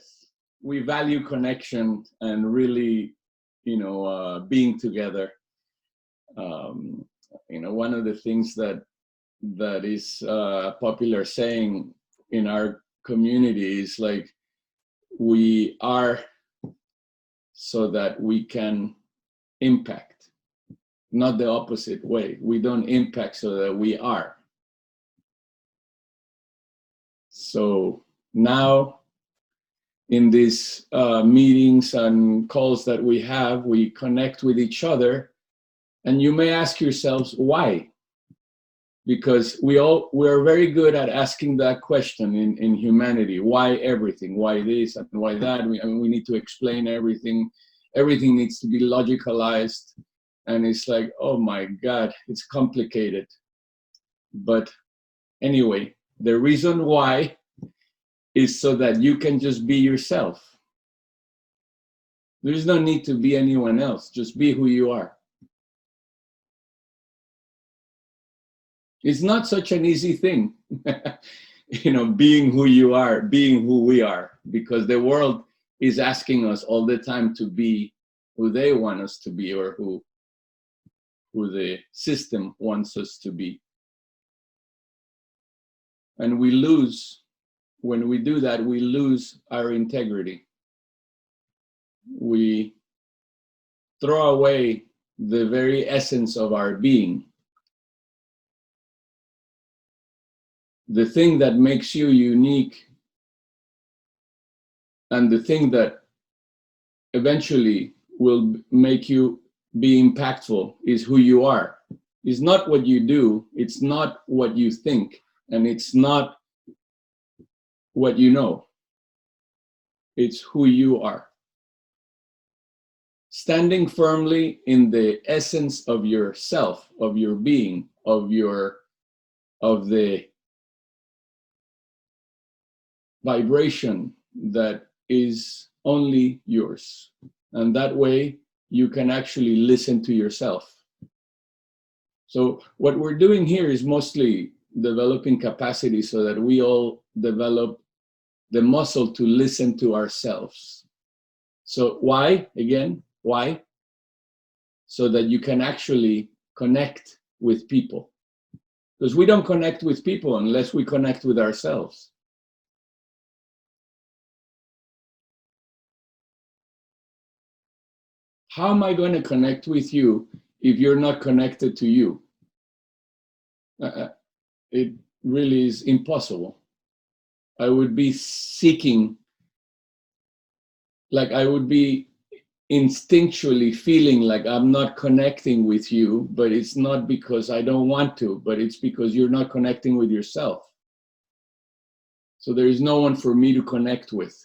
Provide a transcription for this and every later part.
Yes, we value connection and really, being together. Um, one of the things that is popular saying in our community is like, we are so that we can impact, not the opposite way. We don't impact so that we are. So now in these meetings and calls that we have, we connect with each other, and you may ask yourselves why, because we're very good at asking that question in humanity. Why everything? Why this and why that? We need to explain everything. Everything needs to be logicalized, and it's like, oh my God, it's complicated. But anyway, the reason why is so that you can just be yourself. There's no need to be anyone else. Just be who you are. It's not such an easy thing, being who you are, being who we are, because the world is asking us all the time to be who they want us to be, or who the system wants us to be. And we lose, when we do that, we lose our integrity. We throw away the very essence of our being. The thing that makes you unique, and the thing that eventually will make you be impactful, is who you are. It's not what you do, it's not what you think, and it's not what you know. It's who you are. Standing firmly in the essence of yourself, of your being, of the vibration that is only yours. And that way you can actually listen to yourself. So what we're doing here is mostly developing capacity so that we all develop the muscle to listen to ourselves. So why? Again, why? So that you can actually connect with people. Because we don't connect with people unless we connect with ourselves. How am I going to connect with you if you're not connected to you? It really is impossible. I would be seeking, like I would be instinctually feeling like I'm not connecting with you, but it's not because I don't want to, but it's because you're not connecting with yourself. So there is no one for me to connect with.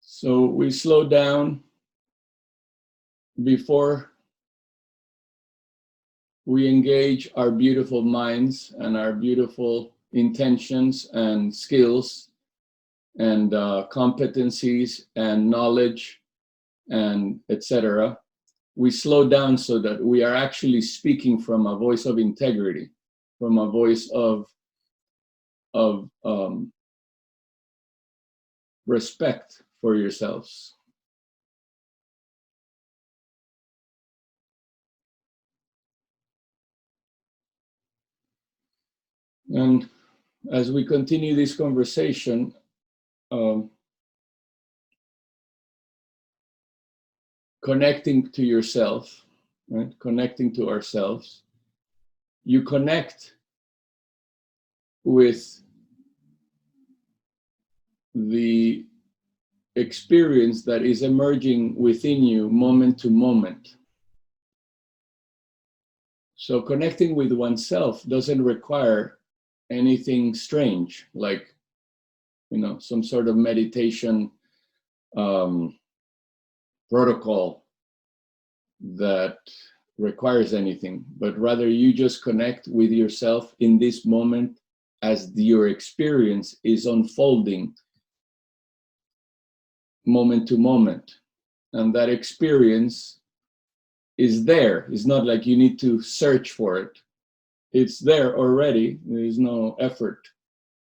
So we slow down before we engage our beautiful minds and our beautiful intentions and skills and competencies and knowledge and etc. We slow down so that we are actually speaking from a voice of integrity, from a voice of respect for yourselves. And as we continue this conversation, connecting to yourself, right? Connecting to ourselves, you connect with the experience that is emerging within you moment to moment. So connecting with oneself doesn't require anything strange, like, some sort of meditation protocol that requires anything, but rather you just connect with yourself in this moment as your experience is unfolding moment to moment. And that experience is there. It's not like you need to search for it. It's there already. There is no effort.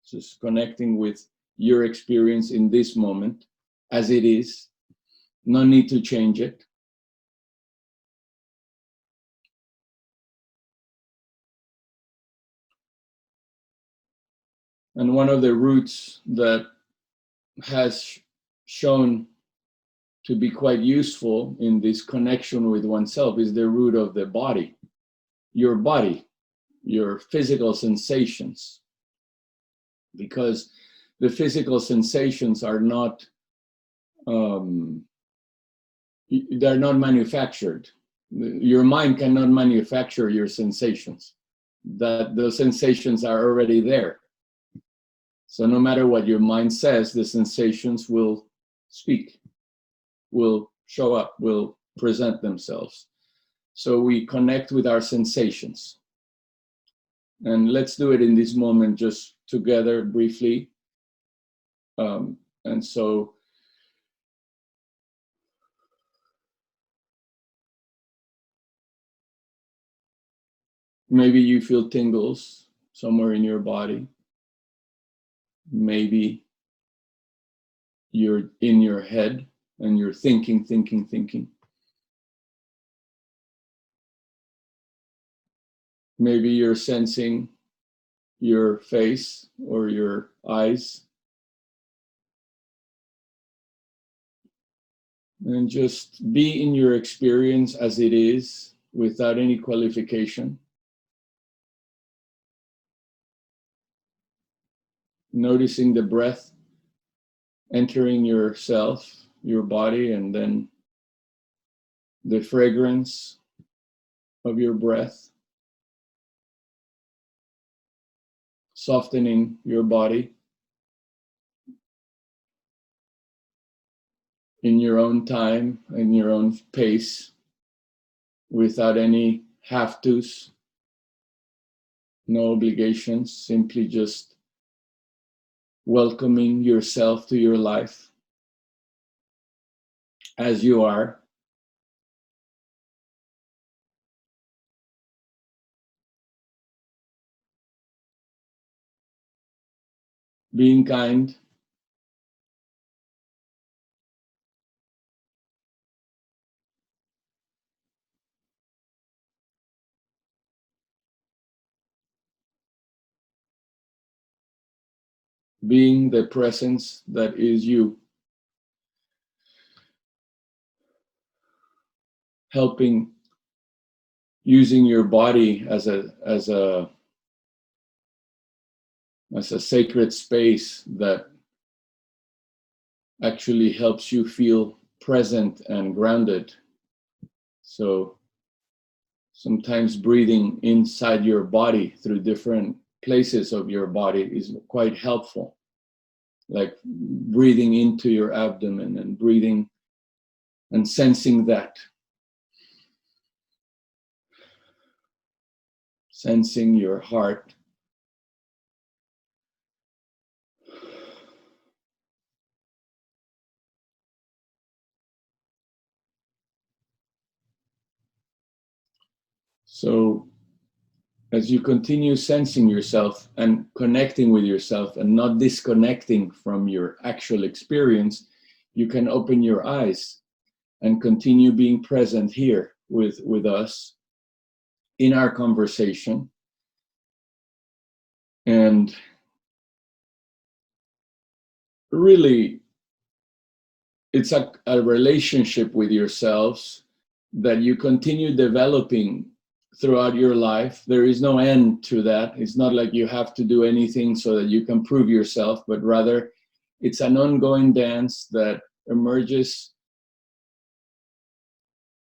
Just connecting with your experience in this moment as it is. No need to change it. And one of the roots that has shown to be quite useful in this connection with oneself is the root of the body, your physical sensations. Because the physical sensations are not, they're not manufactured. Your mind cannot manufacture your sensations. That those sensations are already there. So no matter what your mind says, the sensations will speak, will show up, will present themselves. So we connect with our sensations. And let's do it in this moment, just together briefly. And so maybe you feel tingles somewhere in your body. Maybe you're in your head and you're thinking. Maybe you're sensing your face or your eyes. And just be in your experience as it is without any qualification. Noticing the breath entering yourself, your body, and then the fragrance of your breath, softening your body in your own time, in your own pace, without any have-tos, no obligations, simply just welcoming yourself to your life as you are. Being kind, being the presence that is you, helping, using your body as a sacred space that actually helps you feel present and grounded. So sometimes breathing inside your body through different places of your body is quite helpful. Like breathing into your abdomen and breathing and sensing that. Sensing your heart. So as you continue sensing yourself and connecting with yourself and not disconnecting from your actual experience, you can open your eyes and continue being present here with us in our conversation. And really, it's a relationship with yourselves that you continue developing throughout your life. There is no end to that. It's not like you have to do anything so that you can prove yourself, but rather it's an ongoing dance that emerges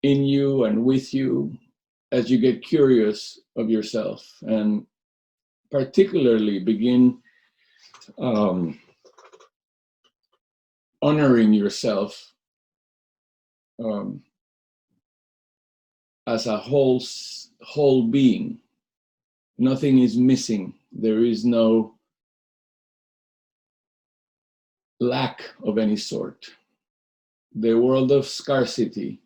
in you and with you as you get curious of yourself and particularly begin honoring yourself as a whole being. Nothing is missing. There is no lack of any sort. The world of scarcity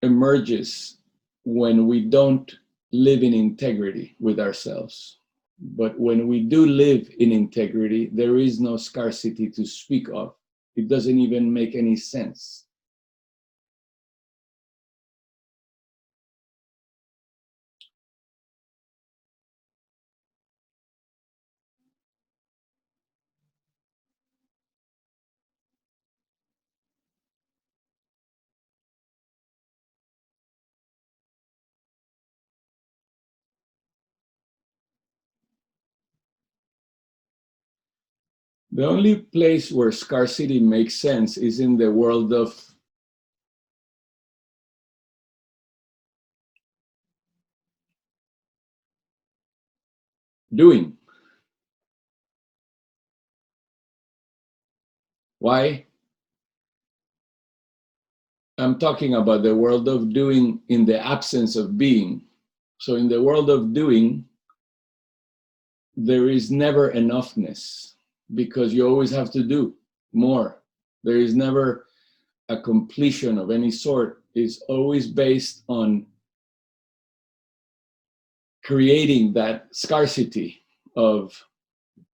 emerges when we don't live in integrity with ourselves. But when we do live in integrity, there is no scarcity to speak of. It doesn't even make any sense. The only place where scarcity makes sense is in the world of doing. Why? I'm talking about the world of doing in the absence of being. So in the world of doing, there is never enoughness because you always have to do more. There is never a completion of any sort. It's always based on creating that scarcity of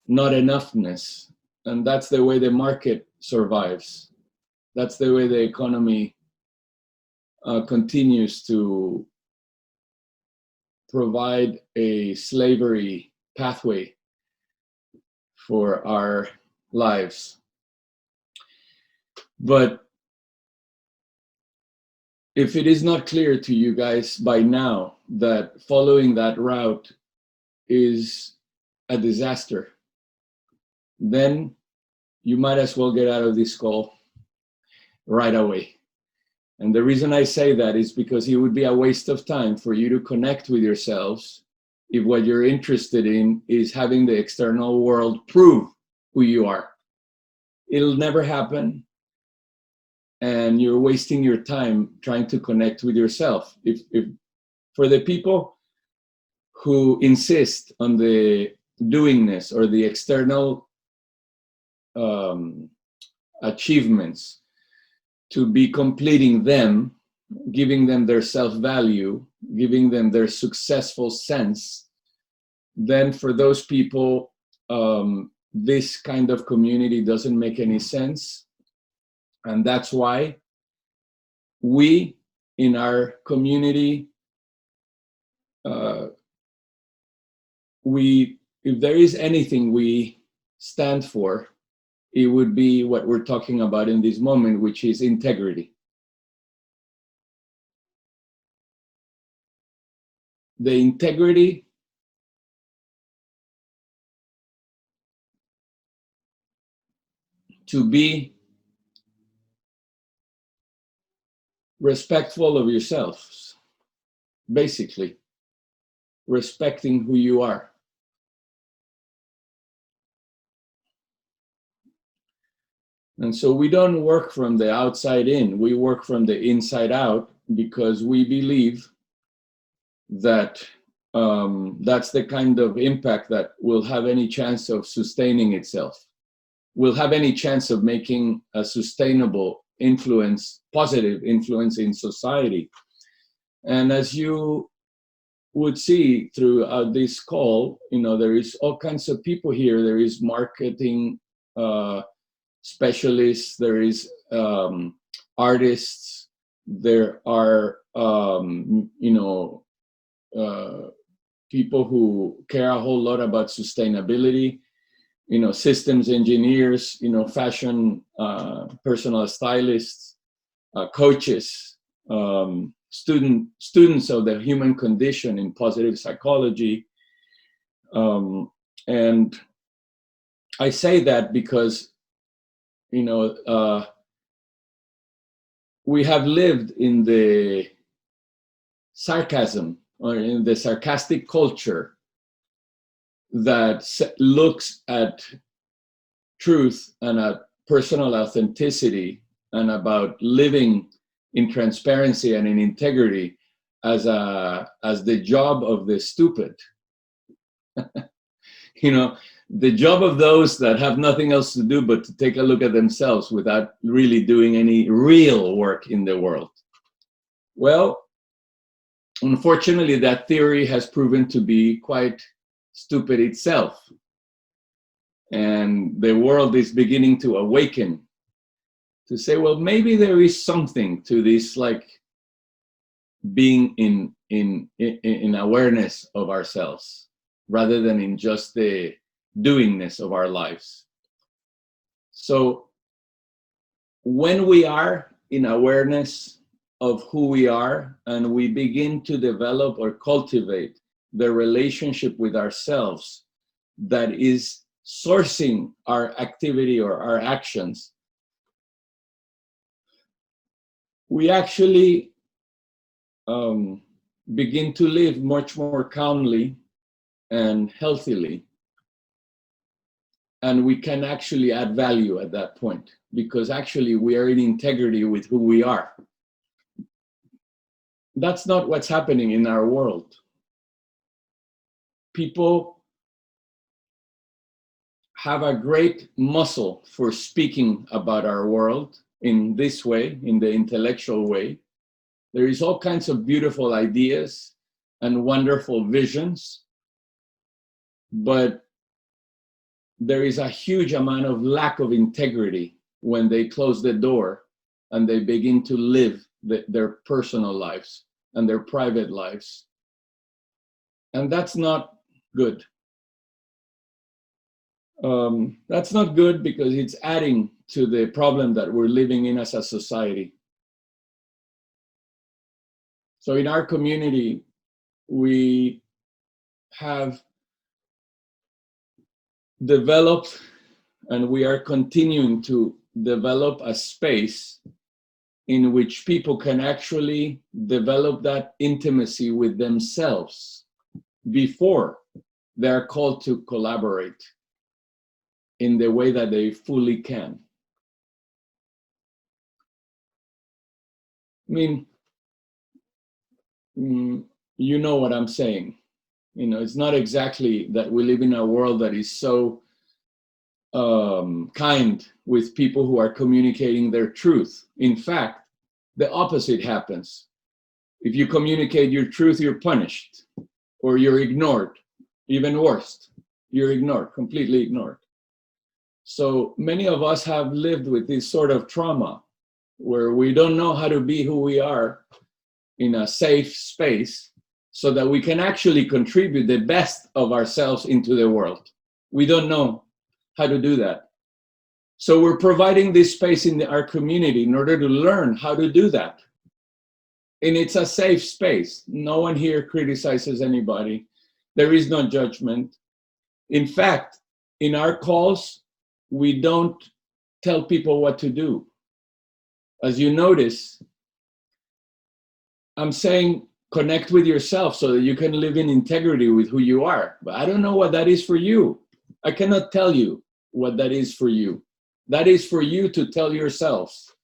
not enoughness. And that's the way the market survives. That's the way the economy continues to provide a slavery pathway for our lives. But if it is not clear to you guys by now that following that route is a disaster, then you might as well get out of this call right away. And the reason I say that is because it would be a waste of time for you to connect with yourselves if what you're interested in is having the external world prove who you are. It'll never happen. And you're wasting your time trying to connect with yourself. If for the people who insist on the doingness or the external achievements to be completing them, giving them their self-value, giving them their successful sense, then for those people, this kind of community doesn't make any sense. And that's why we in our community, if there is anything we stand for, it would be what we're talking about in this moment, which is integrity. The integrity to be respectful of yourselves, basically, respecting who you are. And so we don't work from the outside in, we work from the inside out because we believe that that's the kind of impact that will have any chance of sustaining itself, will have any chance of making a sustainable influence, positive influence in society. And as you would see throughout this call, there is all kinds of people here. There is marketing specialists, there is artists, there are people who care a whole lot about sustainability, systems engineers, fashion, personal stylists, coaches, students of the human condition in positive psychology. And I say that because we have lived in the sarcasm or in the sarcastic culture that looks at truth and at personal authenticity and about living in transparency and in integrity as the job of the stupid. The job of those that have nothing else to do but to take a look at themselves without really doing any real work in the world. Well, Unfortunately, that theory has proven to be quite stupid itself. And the world is beginning to awaken to say, well, maybe there is something to this, like being in awareness of ourselves rather than in just the doingness of our lives. So when we are in awareness of who we are and we begin to develop or cultivate the relationship with ourselves that is sourcing our activity or our actions, we actually begin to live much more calmly and healthily. And we can actually add value at that point because actually we are in integrity with who we are. That's not what's happening in our world. People have a great muscle for speaking about our world in this way, in the intellectual way. There is all kinds of beautiful ideas and wonderful visions, but there is a huge amount of lack of integrity when they close the door and they begin to live their personal lives and their private lives. And that's not good. That's not good because it's adding to the problem that we're living in as a society. So in our community, we have developed and we are continuing to develop a space in which people can actually develop that intimacy with themselves before they're called to collaborate in the way that they fully can. I mean, you know what I'm saying. You know, it's not exactly that we live in a world that is so kind with people who are communicating their truth. In fact, the opposite happens. If you communicate your truth, you're punished or you're ignored. Even worse, you're ignored, completely ignored. So many of us have lived with this sort of trauma where we don't know how to be who we are in a safe space so that we can actually contribute the best of ourselves into the world. We don't know how to do that. So we're providing this space in our community in order to learn how to do that. And it's a safe space. No one here criticizes anybody. There is no judgment. In fact, in our calls, we don't tell people what to do. As you notice, I'm saying connect with yourself so that you can live in integrity with who you are. But I don't know what that is for you. I cannot tell you what that is for you. That is for you to tell yourselves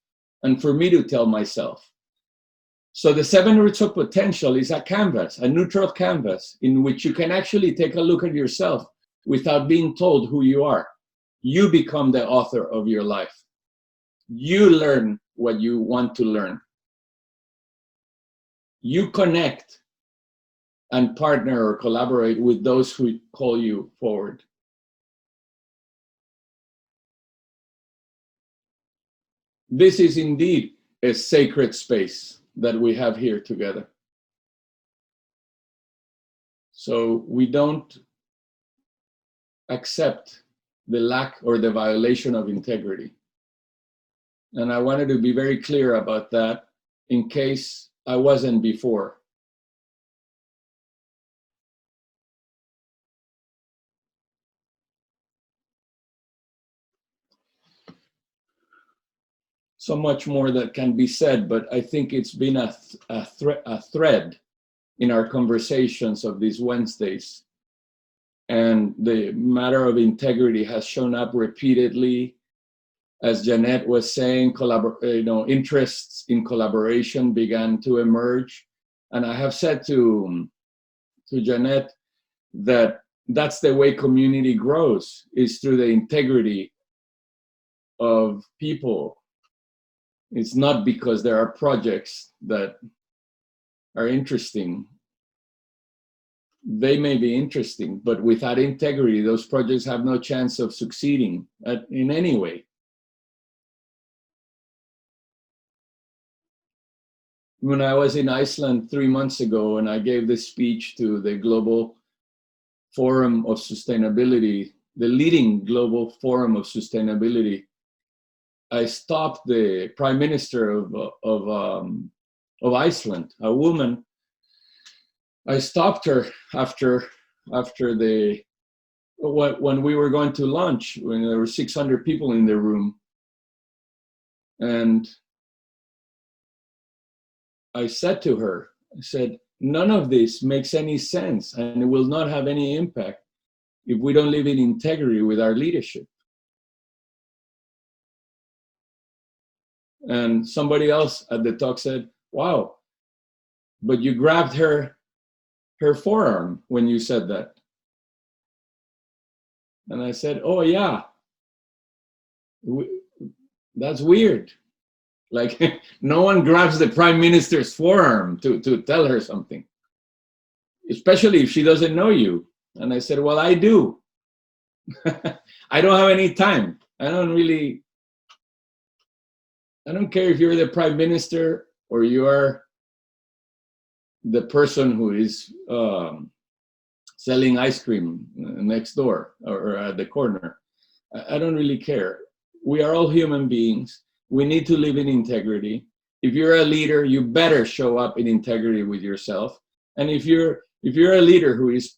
and for me to tell myself. So the 7 roots of potential is a canvas, a neutral canvas in which you can actually take a look at yourself without being told who you are. You become the author of your life. You learn what you want to learn. You connect and partner or collaborate with those who call you forward. This is indeed a sacred space that we have here together. So we don't accept the lack or the violation of integrity. And I wanted to be very clear about that in case I wasn't before. So much more that can be said, but I think it's been a thread in our conversations of these Wednesdays. And the matter of integrity has shown up repeatedly. As Jeanette was saying, interests in collaboration began to emerge. And I have said to Jeanette that that's the way community grows, is through the integrity of people. It's not because there are projects that are interesting. They may be interesting, but without integrity, those projects have no chance of succeeding in any way. When I was in Iceland 3 months ago and I gave this speech to the Global Forum of Sustainability, the leading global forum of sustainability, I stopped the Prime Minister of Iceland, a woman. I stopped her after when we were going to lunch, when there were 600 people in the room, and I said to her, I said, none of this makes any sense, and it will not have any impact if we don't live in integrity with our leadership. And somebody else at the talk said, wow, but you grabbed her forearm when you said that. And I said, oh yeah, that's weird. Like, no one grabs the Prime Minister's forearm to tell her something, especially if she doesn't know you. And I said, well, I do. I don't have any time. I don't care if you're the Prime Minister or you are the person who is selling ice cream next door or at the corner. I don't really care. We are all human beings. We need to live in integrity. If you're a leader, you better show up in integrity with yourself. And if you're a leader who is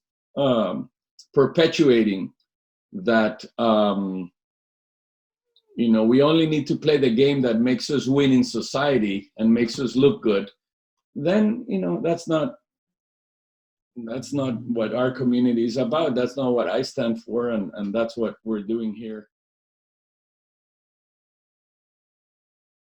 perpetuating that, we only need to play the game that makes us win in society and makes us look good, then that's not what our community is about. That's not what I stand for, and that's what we're doing here